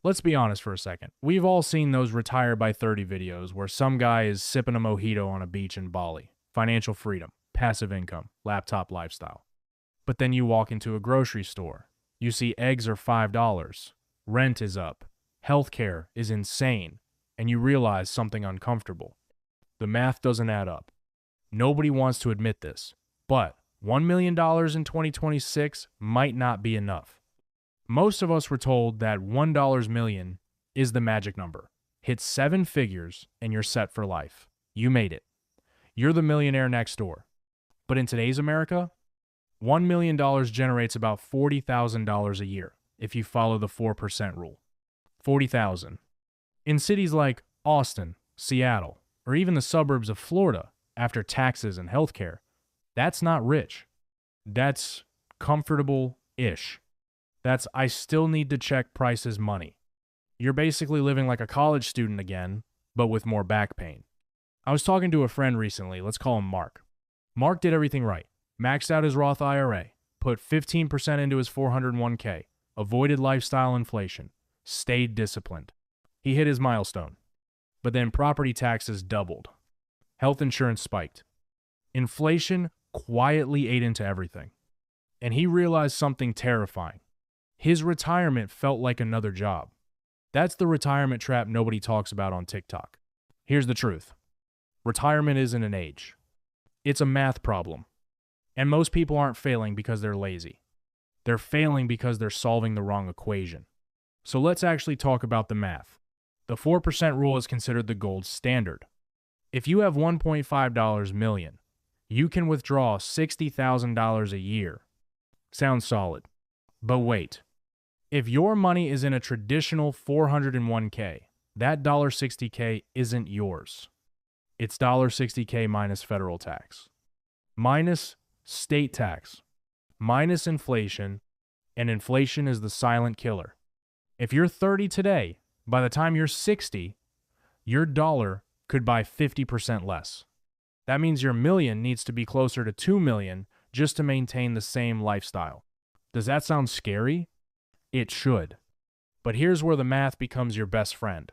Let's be honest for a second. We've all seen those retire by 30 videos where some guy is sipping a mojito on a beach in Bali. Financial freedom, passive income, laptop lifestyle. But then you walk into a grocery store. You see eggs are $5. Rent is up. Healthcare is insane. And you realize something uncomfortable. The math doesn't add up. Nobody wants to admit this, but $1 million in 2026 might not be enough. Most of us were told that $1 million is the magic number. Hit 7 figures and you're set for life. You made it. You're the millionaire next door. But in today's America, $1 million generates about $40,000 a year if you follow the 4% rule. 40,000. In cities like Austin, Seattle, or even the suburbs of Florida, after taxes and healthcare, that's not rich. That's comfortable-ish. That's I still need to check prices money. You're basically living like a college student again, but with more back pain. I was talking to a friend recently, let's call him Mark. Mark did everything right. Maxed out his Roth IRA, put 15% into his 401k, avoided lifestyle inflation, stayed disciplined. He hit his milestone. But then property taxes doubled. Health insurance spiked. Inflation quietly ate into everything. And he realized something terrifying. His retirement felt like another job. That's the retirement trap nobody talks about on TikTok. Here's the truth. Retirement isn't an age. It's a math problem. And most people aren't failing because they're lazy. They're failing because they're solving the wrong equation. So let's actually talk about the math. The 4% rule is considered the gold standard. If you have $1.5 million, you can withdraw $60,000 a year. Sounds solid. But wait. If your money is in a traditional 401k, that $60K isn't yours. It's $60K minus federal tax, minus state tax, minus inflation, and inflation is the silent killer. If you're 30 today, by the time you're 60, your dollar could buy 50% less. That means your million needs to be closer to 2 million just to maintain the same lifestyle. Does that sound scary? It should. But here's where the math becomes your best friend.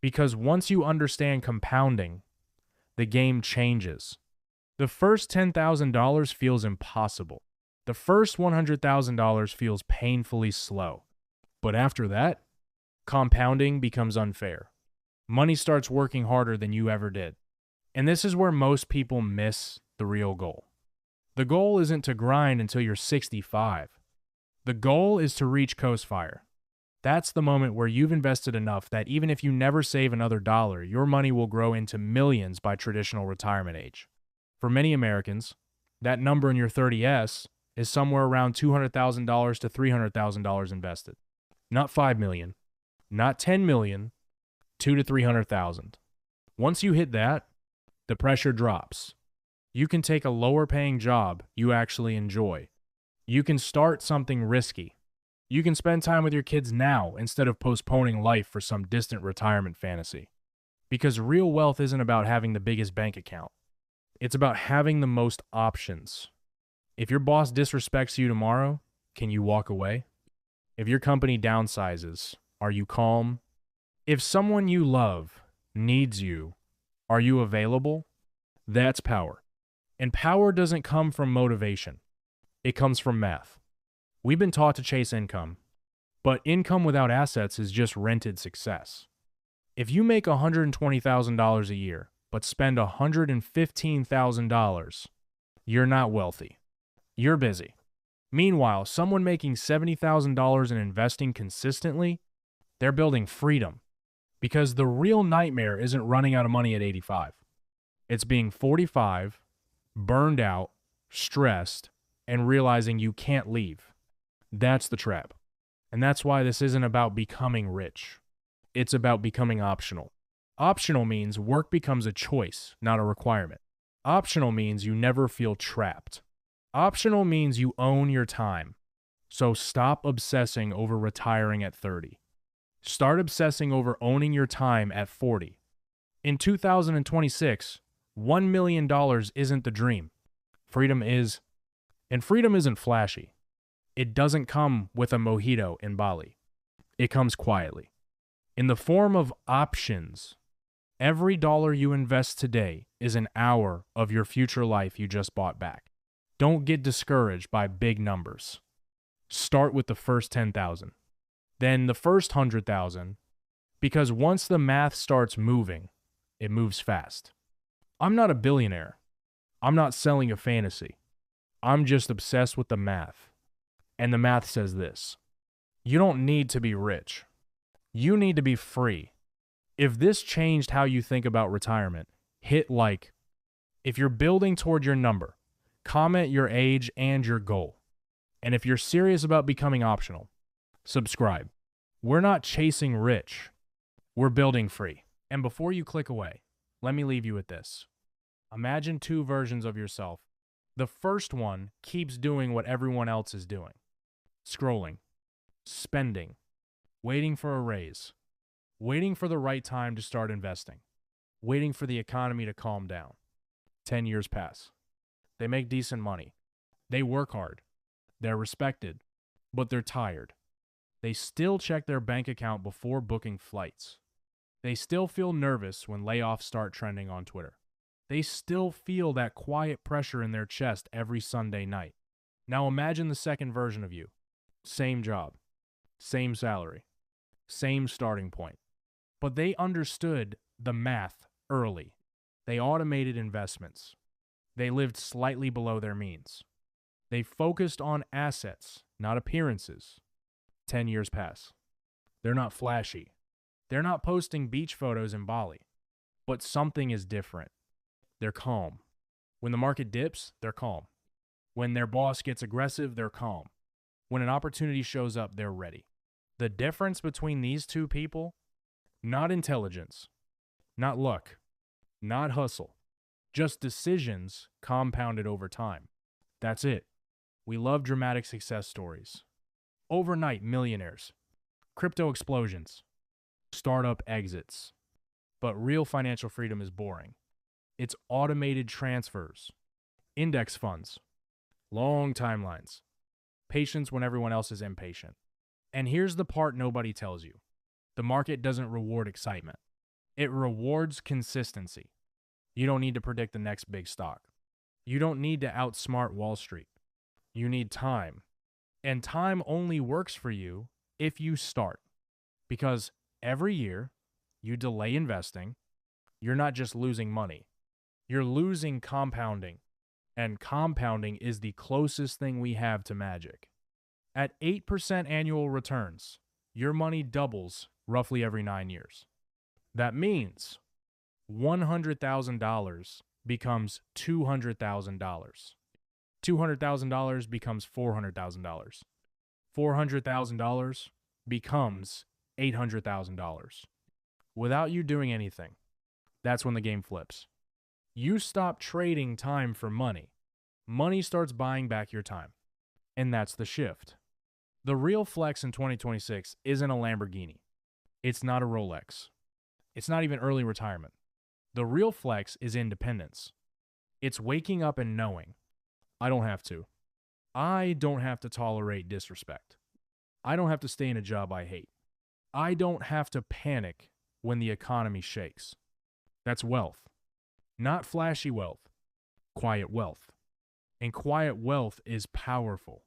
Because once you understand compounding, the game changes. The first $10,000 feels impossible. The first $100,000 feels painfully slow. But after that, compounding becomes unfair. Money starts working harder than you ever did. And this is where most people miss the real goal. The goal isn't to grind until you're 65. The goal is to reach coast fire. That's the moment where you've invested enough that even if you never save another dollar, your money will grow into millions by traditional retirement age. For many Americans, that number in your 30S is somewhere around $200,000 to $300,000 invested. Not $5 million, not $10 million, $200,000 to $300,000. Once you hit that, the pressure drops. You can take a lower paying job you actually enjoy. You can start something risky. You can spend time with your kids now instead of postponing life for some distant retirement fantasy. Because real wealth isn't about having the biggest bank account. It's about having the most options. If your boss disrespects you tomorrow, can you walk away? If your company downsizes, are you calm? If someone you love needs you, are you available? That's power. And power doesn't come from motivation. It comes from math. We've been taught to chase income, but income without assets is just rented success. If you make $120,000 a year, but spend $115,000, you're not wealthy. You're busy. Meanwhile, someone making $70,000 in investing consistently, they're building freedom. Because the real nightmare isn't running out of money at 85. It's being 45, burned out, stressed, and realizing you can't leave. That's the trap. And that's why this isn't about becoming rich. It's about becoming optional. Optional means work becomes a choice, not a requirement. Optional means you never feel trapped. Optional means you own your time. So stop obsessing over retiring at 30. Start obsessing over owning your time at 40. In 2026, $1 million isn't the dream. Freedom is. And freedom isn't flashy. It doesn't come with a mojito in Bali. It comes quietly. in the form of options. Every dollar you invest today is an hour of your future life you just bought back. Don't get discouraged by big numbers. Start with the first 10,000, then the first 100,000, because once the math starts moving, it moves fast. I'm not a billionaire. I'm not selling a fantasy. I'm just obsessed with the math. And the math says this: you don't need to be rich. You need to be free. If this changed how you think about retirement, hit like. If you're building toward your number, comment your age and your goal. And if you're serious about becoming optional, subscribe. We're not chasing rich. We're building free. And before you click away, let me leave you with this. Imagine two versions of yourself. The first one keeps doing what everyone else is doing. Scrolling, spending, waiting for a raise, waiting for the right time to start investing, waiting for the economy to calm down. 10 years pass. They make decent money. They work hard. They're respected, but they're tired. They still check their bank account before booking flights. They still feel nervous when layoffs start trending on Twitter. They still feel that quiet pressure in their chest every Sunday night. Now imagine the second version of you. Same job, same salary, same starting point. But they understood the math early. They automated investments. They lived slightly below their means. They focused on assets, not appearances. 10 years pass. They're not flashy. They're not posting beach photos in Bali. But something is different. They're calm. When the market dips, they're calm. When their boss gets aggressive, they're calm. When an opportunity shows up, they're ready. The difference between these two people, not intelligence, not luck, not hustle, just decisions compounded over time. That's it. We love dramatic success stories. Overnight millionaires, crypto explosions, startup exits. But real financial freedom is boring. It's automated transfers, index funds, long timelines, patience when everyone else is impatient. And here's the part nobody tells you. The market doesn't reward excitement. It rewards consistency. You don't need to predict the next big stock. You don't need to outsmart Wall Street. You need time. And time only works for you if you start. Because every year you delay investing, you're not just losing money. You're losing compounding. And compounding is the closest thing we have to magic. At 8% annual returns, your money doubles roughly every 9 years. That means $100,000 becomes $200,000. $200,000 becomes $400,000. $400,000 becomes $800,000. Without you doing anything, that's when the game flips. You stop trading time for money. Money starts buying back your time. And that's the shift. The real flex in 2026 isn't a Lamborghini. It's not a Rolex. It's not even early retirement. The real flex is independence. It's waking up and knowing, I don't have to. I don't have to tolerate disrespect. I don't have to stay in a job I hate. I don't have to panic when the economy shakes. That's wealth. Not flashy wealth. Quiet wealth. And quiet wealth is powerful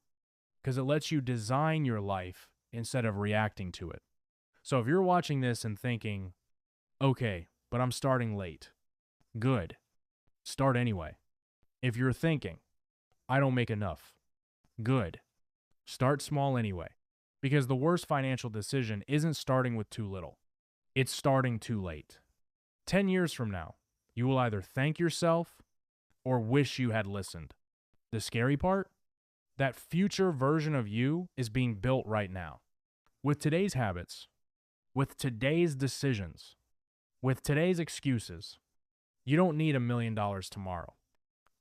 because it lets you design your life instead of reacting to it. So if you're watching this and thinking, okay, but I'm starting late. Good. Start anyway. If you're thinking, I don't make enough. Good. Start small anyway. Because the worst financial decision isn't starting with too little. It's starting too late. 10 years from now, you will either thank yourself or wish you had listened. The scary part? That future version of you is being built right now. With today's habits, with today's decisions, with today's excuses, you don't need $1 million tomorrow.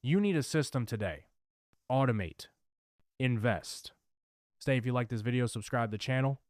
You need a system today. Automate. Invest. Stay if you like this video, subscribe to the channel.